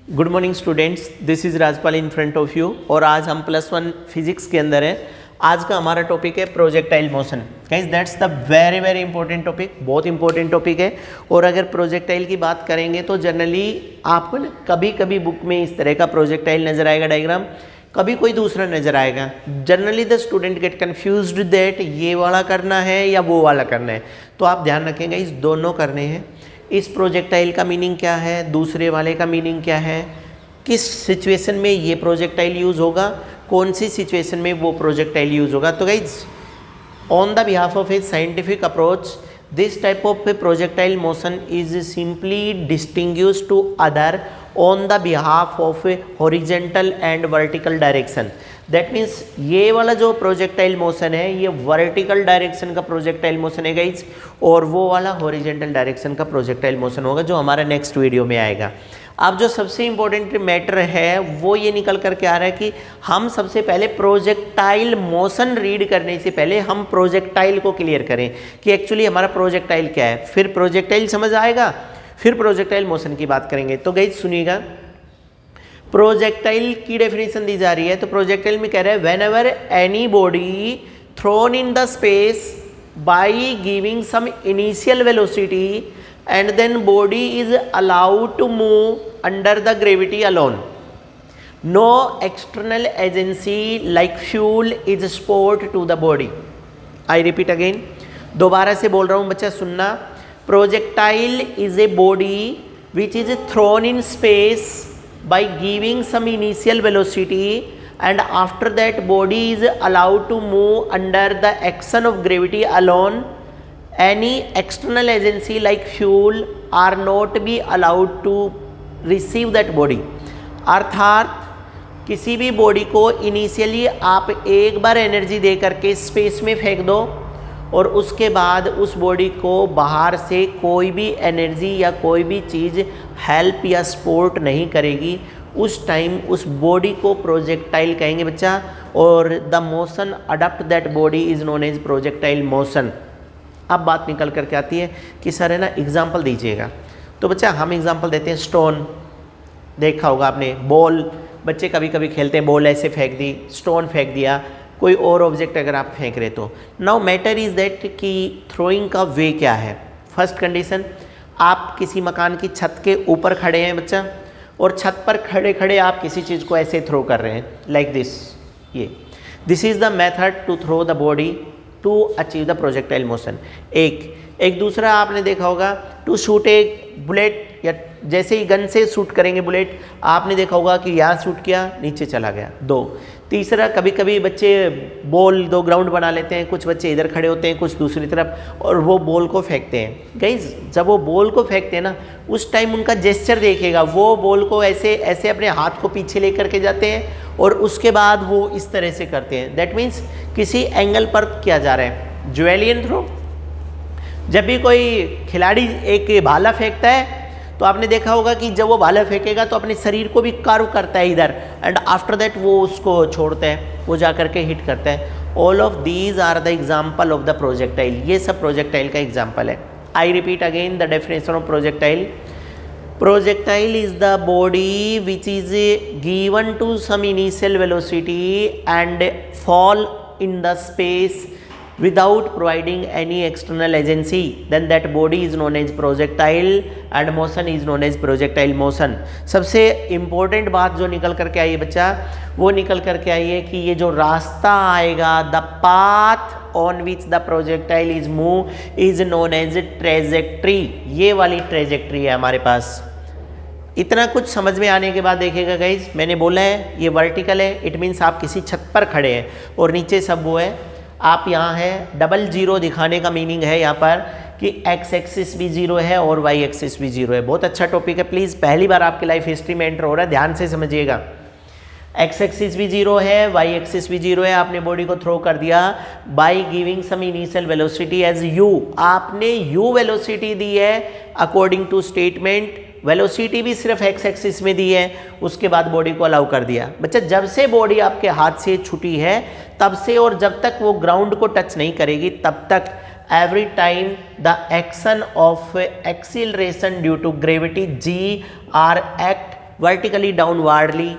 Good morning students, this is Rajpal in front of you. और आज हम +1 फिजिक्स के अंदर हैं। आज का हमारा टॉपिक है projectile motion. Guys that's the very very important topic, बहुत इंपॉर्टेंट टॉपिक है। और अगर प्रोजेक्टाइल की बात करेंगे तो जनरली आपको ना कभी कभी बुक में इस तरह का प्रोजेक्टाइल नज़र आएगा डायग्राम, कभी कोई दूसरा नज़र आएगा। Generally the student gate confused that ये वाला करना है या वो वाला करना है। तो आप ध्यान रखेंगे इस दोनों करने हैं। इस प्रोजेक्टाइल का मीनिंग क्या है, दूसरे वाले का मीनिंग क्या है, किस सिचुएशन में ये प्रोजेक्टाइल यूज़ होगा, कौन सी सिचुएशन में वो प्रोजेक्टाइल यूज़ होगा। तो guys on the behalf of a scientific approach this type of projectile motion is simply distinguished to other on the behalf of a horizontal and vertical direction. That means ये वाला जो projectile motion है ये vertical direction का projectile motion है guys, और वो वाला हॉरिजेंटल डायरेक्शन का प्रोजेक्टाइल मोशन होगा जो हमारा नेक्स्ट वीडियो में आएगा। अब जो सबसे इंपॉर्टेंट मैटर है वो ये निकल करके आ रहा है कि हम सबसे पहले प्रोजेक्टाइल मोशन रीड करने से पहले हम प्रोजेक्टाइल को क्लियर करें कि एक्चुअली हमारा प्रोजेक्टाइल क्या है, फिर प्रोजेक्टाइल समझ आएगा, फिर प्रोजेक्टाइल मोशन की बात करेंगे। तो गाइज सुनिएगा, प्रोजेक्टाइल की डेफिनेशन दी जा रही है। तो प्रोजेक्टाइल में कह रहा है whenever anybody thrown in the space by giving some initial velocity and then body is allowed to move under the gravity alone. No external agency like fuel is stored to the body. I repeat again, दोबारा से बोल रहा हूँ बच्चा सुनना। Projectile is a body which is thrown in space by giving some initial velocity and after that body is allowed to move under the action of gravity alone. Any external agency like fuel are not be allowed to receive that body. अर्थात किसी भी body को initially आप एक बार energy दे करके space में फेंक दो और उसके बाद उस बॉडी को बाहर से कोई भी एनर्जी या कोई भी चीज़ हेल्प या सपोर्ट नहीं करेगी, उस टाइम उस बॉडी को प्रोजेक्टाइल कहेंगे बच्चा। और the motion adapt that body is known as projectile motion. अब बात निकल करके आती है कि सर है ना एग्जाम्पल दीजिएगा। तो बच्चा हम एग्जाम्पल देते हैं। स्टोन देखा होगा आपने, बॉल बच्चे कभी कभी खेलते हैं, बॉल ऐसे फेंक दी, स्टोन फेंक दिया, कोई और ऑब्जेक्ट अगर आप फेंक रहे तो नाउ मैटर इज़ दैट कि थ्रोइंग का वे क्या है। फर्स्ट कंडीशन, आप किसी मकान की छत के ऊपर खड़े हैं बच्चा, और छत पर खड़े खड़े आप किसी चीज़ को ऐसे थ्रो कर रहे हैं लाइक दिस। ये this is the method to throw the body to achieve the projectile motion. एक दूसरा आपने देखा होगा टू शूट ए बुलेट, या जैसे ही गन से शूट करेंगे बुलेट, आपने देखा होगा कि यहाँ शूट किया नीचे चला गया। दो, तीसरा कभी कभी बच्चे बॉल दो ग्राउंड बना लेते हैं, कुछ बच्चे इधर खड़े होते हैं कुछ दूसरी तरफ, और वो बॉल को फेंकते हैं। गाइज जब वो बॉल को फेंकते हैं ना उस टाइम उनका जेस्चर देखिएगा, वो बॉल को ऐसे ऐसे अपने हाथ को पीछे लेकर के जाते हैं और उसके बाद वो इस तरह से करते हैं। दैट मीन्स किसी एंगल पर किया जा रहा है। ज्वेलियन थ्रो, जब भी कोई खिलाड़ी एक भाला फेंकता है तो आपने देखा होगा कि जब वो भाला फेंकेगा तो अपने शरीर को भी कर्व करता है इधर, एंड आफ्टर दैट वो उसको छोड़ता है, वो जा करके हिट करता है। All of these are the example of the projectile. ये सब प्रोजेक्टाइल का एग्जाम्पल है। I repeat again the definition of projectile. Projectile is the body which is given to some initial velocity and fall in the space without providing any external agency, then that body is known as projectile and motion is known as projectile motion. सबसे important बात जो निकल करके आई है बच्चा, वो निकल करके आई है कि ये जो रास्ता आएगा, the path on which the projectile is move is known as trajectory। ये वाली ट्रेजेक्ट्री है हमारे पास। इतना कुछ समझ में आने के बाद देखिएगा गाइज, मैंने बोला है ये वर्टिकल है, इट मीन्स आप किसी छत पर खड़े हैं और नीचे सब वो है, आप यहाँ हैं। डबल जीरो दिखाने का मीनिंग है यहाँ पर कि एक्स एक्सिस भी जीरो है और वाई एक्सिस भी जीरो है। बहुत अच्छा टॉपिक है, प्लीज़ पहली बार आपकी लाइफ हिस्ट्री में एंटर हो रहा है, ध्यान से समझिएगा। एक्स एक्सिस भी जीरो है, वाई एक्सिस भी जीरो है। आपने बॉडी को थ्रो कर दिया by giving some initial velocity as U. आपने यू वेलोसिटी दी है अकॉर्डिंग टू स्टेटमेंट, वेलोसिटी भी सिर्फ एक्स एक्सिस में दी है, उसके बाद बॉडी को अलाउ कर दिया। बच्चा जब से बॉडी आपके हाथ से छूटी है तब से और जब तक वो ग्राउंड को टच नहीं करेगी तब तक every time the action of acceleration due to gravity g are act vertically downwardly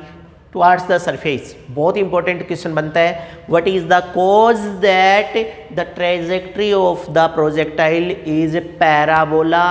towards the surface. बहुत इंपॉर्टेंट क्वेश्चन बनता है, what is the cause that the trajectory of the projectile is parabola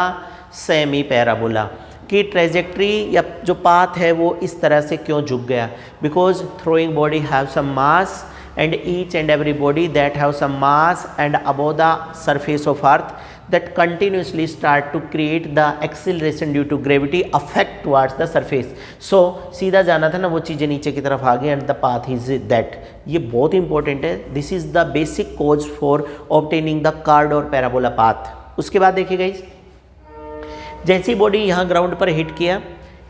semi parabola, कि trajectory या जो path है वो इस तरह से क्यों झुक गया, because throwing body have some mass and each and every body that have some mass and above the surface of earth that continuously start to create the acceleration due to gravity affect towards the surface। so सीधा जाना था ना, वो चीज़ें नीचे की तरफ आ गई and the path is that। ये बहुत इंपॉर्टेंट है, this is the basic cause for obtaining the curved और parabola path। उसके बाद देखिए गाइस, जैसी बॉडी यहाँ ग्राउंड पर हिट किया,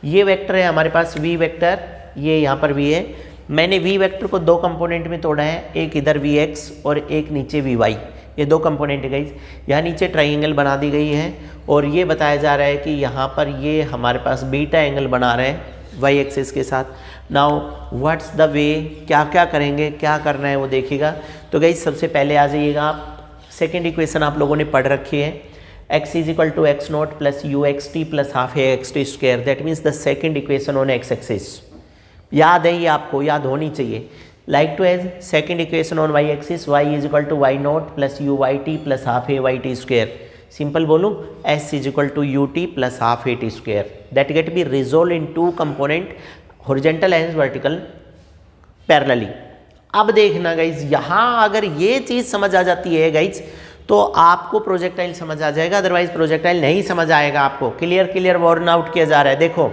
ये वेक्टर है हमारे पास v वेक्टर, ये यहाँ पर v है। मैंने v वेक्टर को दो कंपोनेंट में तोड़ा है, एक इधर vx और एक नीचे vy, ये दो कंपोनेंट है गाइज। यहाँ नीचे ट्राइंगल बना दी गई है और ये बताया जा रहा है कि यहाँ पर ये हमारे पास बीटा एंगल बना रहे हैं y एक्सिस के साथ। नाउ व्हाट्स द वे, क्या क्या करेंगे, क्या करना है वो देखिएगा। तो गाइज सबसे पहले आ जाइएगा आप, सेकेंड इक्वेशन आप लोगों ने पढ़ रखी है, x is equal to X not plus U X T plus half A X T square, that means the second equation on X axis. याद है ये, आपको याद होनी चाहिए। Like to as second equation on Y axis, Y is equal to Y nought plus U Y T plus half A Y T square. Simple बोलूँ, S is equal to U T plus half A T square, that get be resolve into component horizontal and vertical parallelly. अब देखना guys, यहाँ अगर ये चीज़ समझ आ जाती है guys तो आपको प्रोजेक्टाइल समझ आ जाएगा, अदरवाइज प्रोजेक्टाइल नहीं समझ आएगा आपको। क्लियर क्लियर वार्न आउट किया जा रहा है। देखो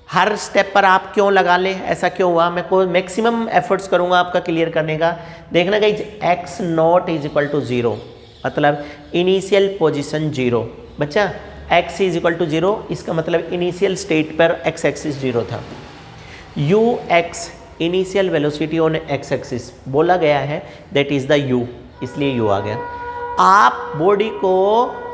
हर स्टेप पर आप क्यों लगा ले, ऐसा क्यों हुआ, मैं को मैक्सिमम एफर्ट्स करूंगा आपका क्लियर करने का। देखना guys, X naught is equal to zero, मतलब इनिशियल पोजीशन जीरो। बच्चा X is equal to zero, इसका मतलब इनिशियल स्टेट पर एक्स एक्सिस जीरो था। U X initial velocity on X axis बोला गया है, दैट इज द यू, इसलिए यू आ गया। आप बॉडी को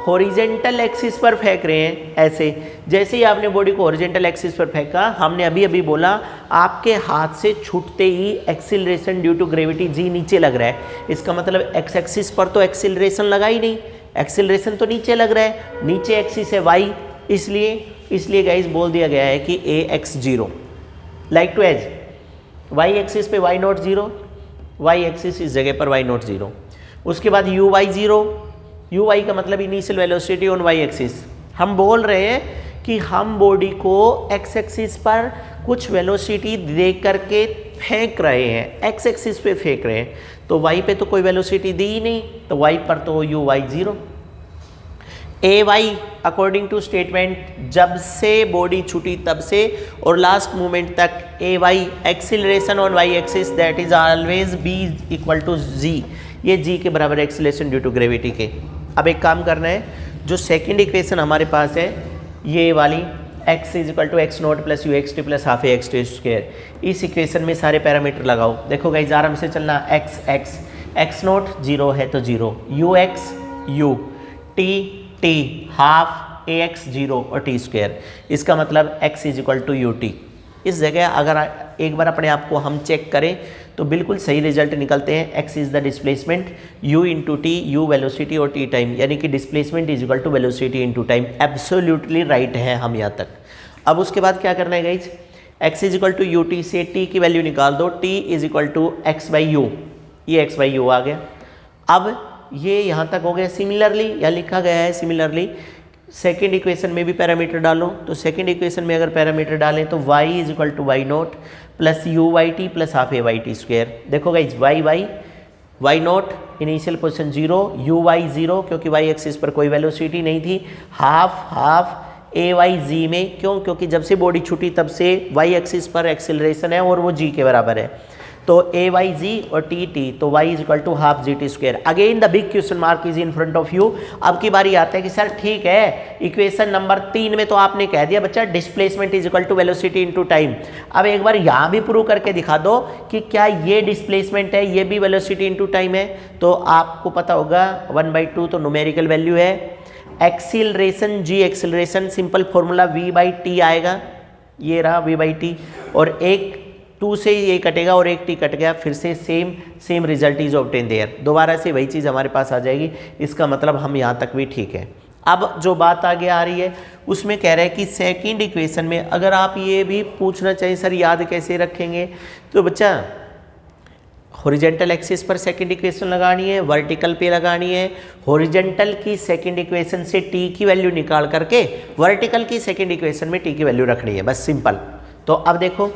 हॉरिजेंटल एक्सिस पर फेंक रहे हैं, ऐसे जैसे ही आपने बॉडी को हॉरिजेंटल एक्सिस पर फेंका, हमने अभी अभी बोला आपके हाथ से छूटते ही acceleration due to gravity G नीचे लग रहा है। इसका मतलब एक्स एक्सिस पर तो एक्सीलरेशन लगा ही नहीं, एक्सीलरेशन तो नीचे लग रहा है, नीचे एक्सिस है वाई, इसलिए गाइस बोल दिया गया है कि A x zero. Like to as Y axis पे Y nought zero, Y axis इस जगह पर वाई नॉट जीरो। उसके बाद U Y zero, U Y का मतलब initial velocity on Y axis. हम बोल रहे हैं कि हम बॉडी को एक्स एक्सिस पर कुछ वेलोसिटी दे करके फेंक रहे हैं, एक्स एक्सिस पे फेंक रहे हैं, तो वाई पे तो कोई वेलोसिटी दी ही नहीं, तो वाई पर तो U Y zero. A Y according to statement, जब से बॉडी छूटी तब से और लास्ट मोमेंट तक A Y acceleration on Y axis, that is always be equal to G, ये जी के बराबर एक्सीलरेशन ड्यू टू ग्रेविटी के। अब एक काम करना है, जो सेकंड इक्वेशन हमारे पास है ये वाली, x is equal to X not plus U X T plus half A X T square, इस इक्वेशन में सारे पैरामीटर लगाओ। देखो गाइस आराम से चलना, एक्स नॉट जीरो है तो zero, U x U, T half A x zero और टी स्क्वायर, इसका मतलब x is equal to U T. इस जगह अगर एक बार अपने आप को हम चेक करें तो बिल्कुल सही रिजल्ट निकलते हैं। x is the displacement, u into T, U velocity और t टाइम, यानी कि displacement is equal to velocity into time. Absolutely right है हम यहाँ तक। अब उसके बाद क्या करना है guys, x is equal to U T से t की वैल्यू निकाल दो, t is equal to X by U, ये x बाई यू आ गया। अब ये यहाँ तक हो गया। सिमिलरली यहाँ लिखा गया है, सिमिलरली सेकेंड इक्वेशन में भी पैरामीटर डालो, तो सेकेंड इक्वेशन में अगर पैरामीटर डालें तो y is equal to Y nought plus U Y T plus half A Y T square. देखो guys Y nought initial position zero, U Y zero क्योंकि वाई एक्सिस पर कोई वेलोसिटी नहीं थी, हाफ ए वाई जी में, क्यों, क्योंकि जब से बॉडी छूटी तब से वाई एक्सिस पर एक्सेलरेशन है और वो जी के बराबर है, तो ए वाई जी और टी, तो y is equal to half G T square. Again the big question mark is in front of you. अब की बारी आता है कि सर ठीक है, इक्वेशन नंबर 3 में तो आपने कह दिया बच्चा displacement is equal to velocity into time. अब एक बार यहाँ भी प्रूव करके दिखा दो कि क्या ये डिस्प्लेसमेंट है, ये भी वेलोसिटी इनटू टाइम है। तो आपको पता होगा 1/2 तो न्यूमेरिकल वैल्यू है, एक्सीलरेशन जी एक्सीलरेशन सिंपल फॉर्मूला v/t आएगा, ये रहा v/t, और एक 2 से ये कटेगा और एक t कट गया, फिर से same result is obtain there, दोबारा से वही चीज़ हमारे पास आ जाएगी। इसका मतलब हम यहाँ तक भी ठीक है। अब जो बात आगे आ रही है उसमें कह रहा है कि सेकंड इक्वेशन में अगर आप ये भी पूछना चाहिए सर याद कैसे रखेंगे, तो बच्चा हॉरिजेंटल एक्सिस पर सेकंड इक्वेशन लगानी है, वर्टिकल पे लगानी है। हॉरिजेंटल की सेकंड इक्वेशन से टी की वैल्यू निकाल करके वर्टिकल की सेकंड इक्वेशन में टी की वैल्यू रखनी है, बस सिंपल। तो अब देखो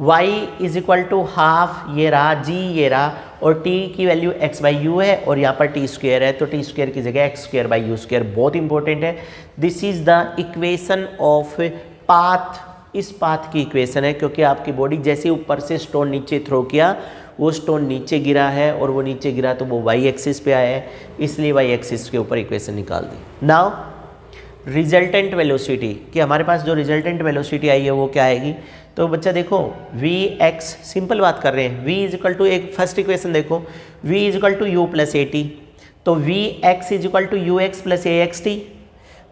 y is equal to half ये रहा, g ये रहा, और t की वैल्यू x बाई यू है और यहाँ पर टी स्क्वेयर है, तो टी स्क्वेयर की जगह x square by you square, बहुत इंपॉर्टेंट है। This is the equation of path, इस पाथ की इक्वेशन है, क्योंकि आपकी बॉडी जैसे ऊपर से स्टोन नीचे थ्रो किया, वो स्टोन नीचे गिरा है और वो नीचे गिरा तो वो वाई एक्सिस पे आया है, इसलिए वाई एक्सिस के ऊपर इक्वेशन निकाल दी। नाउ रिजल्टेंट वेलोसिटी, कि हमारे पास जो रिजल्टेंट वेलोसिटी आई है वो क्या आएगी, तो बच्चा देखो वी एक्स, सिंपल बात कर रहे हैं, v इज इक्वल टू, एक फर्स्ट इक्वेशन देखो, v is equal to U plus A T, तो V x is equal to you X plus A X T,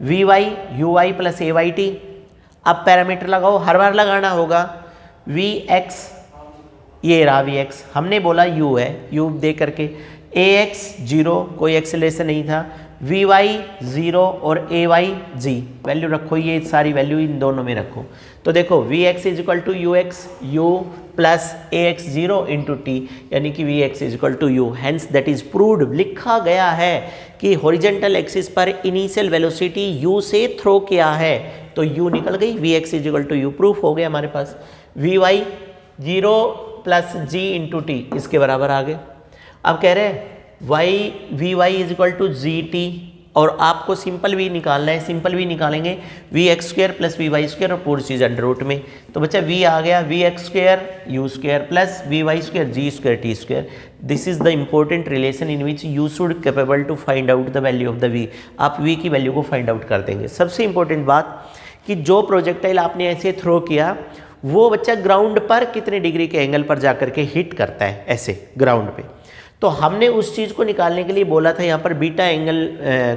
V Y U Y plus A Y T. अब parameter लगाओ, हर बार लगाना होगा, we x ये रहा we x, हमने बोला u है, u दे करके, ए एक्स जीरो, कोई एक्सेलरेशन नहीं था, वी वाई जीरो और ए वाई जी, वैल्यू रखो, ये सारी वैल्यू इन दोनों में रखो। तो देखो v x is equal to you x, u plus A x zero into t, यानी कि v x is equal to u, hence that is proved, लिखा गया है कि हॉरिजेंटल एक्सिस पर इनिशियल वेलोसिटी u से थ्रो किया है, तो u निकल गई, v x is equal to u, proof हो गया हमारे पास। V y zero plus g into t, इसके बराबर आ गए। अब कह रहे हैं Y V Y is equal to G T, और आपको सिंपल भी निकालना है, सिंपल भी निकालेंगे, V X square plus V Y square और पूरी चीज़ अंडर रूट में, तो बच्चा v आ गया, V X square U square plus V Y square G square T square. This is the important relation in which you should capable to find out the value of the v, आप v की वैल्यू को find out कर देंगे। सबसे important बात कि जो प्रोजेक्टाइल आपने ऐसे थ्रो किया, वो बच्चा ग्राउंड पर कितने डिग्री के एंगल पर जाकर के हिट करता है, ऐसे ग्राउंड पे, तो हमने उस चीज़ को निकालने के लिए बोला था, यहाँ पर बीटा एंगल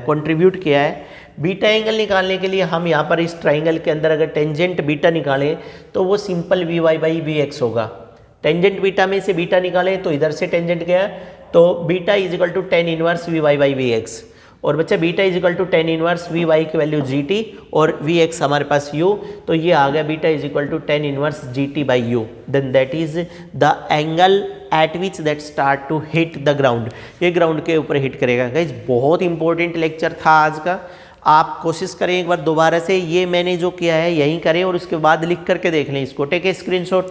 कंट्रीब्यूट किया है। बीटा एंगल निकालने के लिए हम यहाँ पर इस ट्राइंगल के अंदर अगर टेंजेंट बीटा निकालें तो वो simple V Y by V X होगा। टेंजेंट बीटा में से बीटा निकालें तो इधर से टेंजेंट गया, तो beta is equal to tan inverse V Y by V X, और बच्चा beta is equal to tan inverse V Y की वैल्यू जी टी और वी एक्स हमारे पास यू, तो ये आ गया beta is equal to tan inverse G T by U, then that is the angle at which that start to hit the ground, ये ग्राउंड के ऊपर हिट करेगा। गाइस बहुत इंपॉर्टेंट लेक्चर था आज का, आप कोशिश करें एक बार दोबारा से, ये मैंने जो किया है यहीं करें और उसके बाद लिख करके देख लें इसको, टेक ए स्क्रीनशॉट।